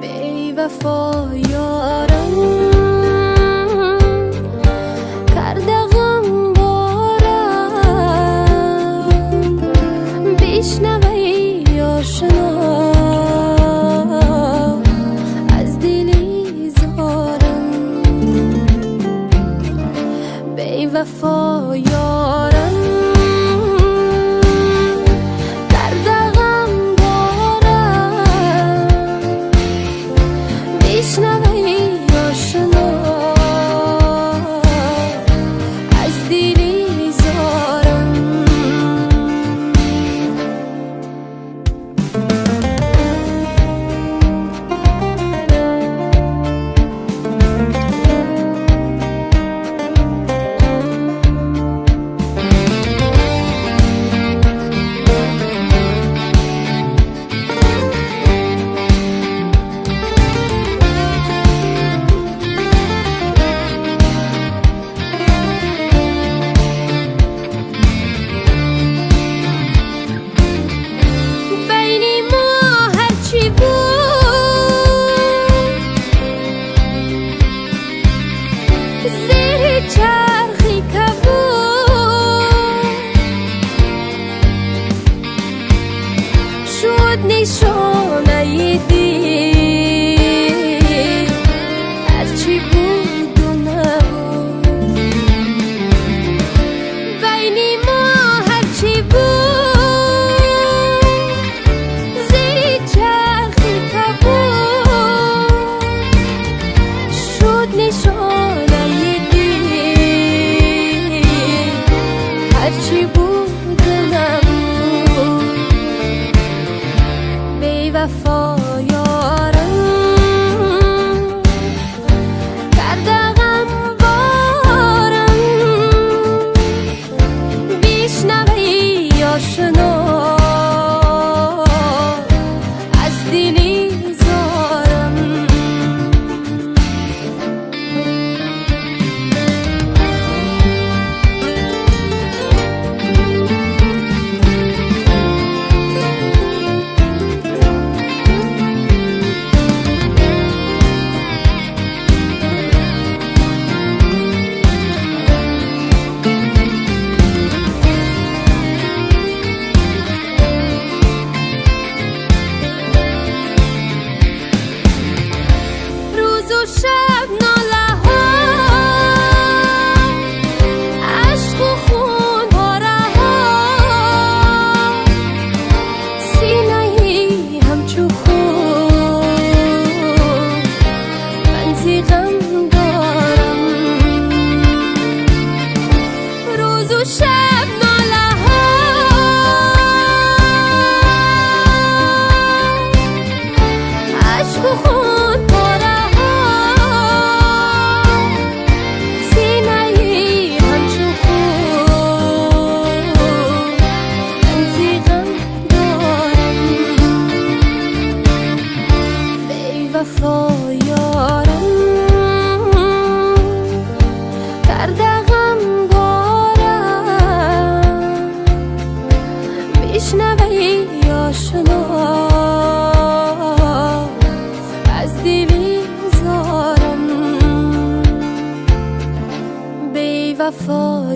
ای وفا یارم کرده غم بارم بشنوی آشنا از دلی زارم ای وفا یارم نشانه دید هرچی بود و نبود بین ما هرچی بود زیر چرخی کبود شد نشانه دید هرچی بود و نبود ای وفا یارم کرده غم بارم بشنوی آشنا از دلی زارم شب ناله ها عشق و خون پاره ها سینه ای همچو خون من زی غم دارم روز و شب ناله ها عشق و خون وفا یارم کرده غم بارم بشنوی آشنا از دلی زارم ای وفا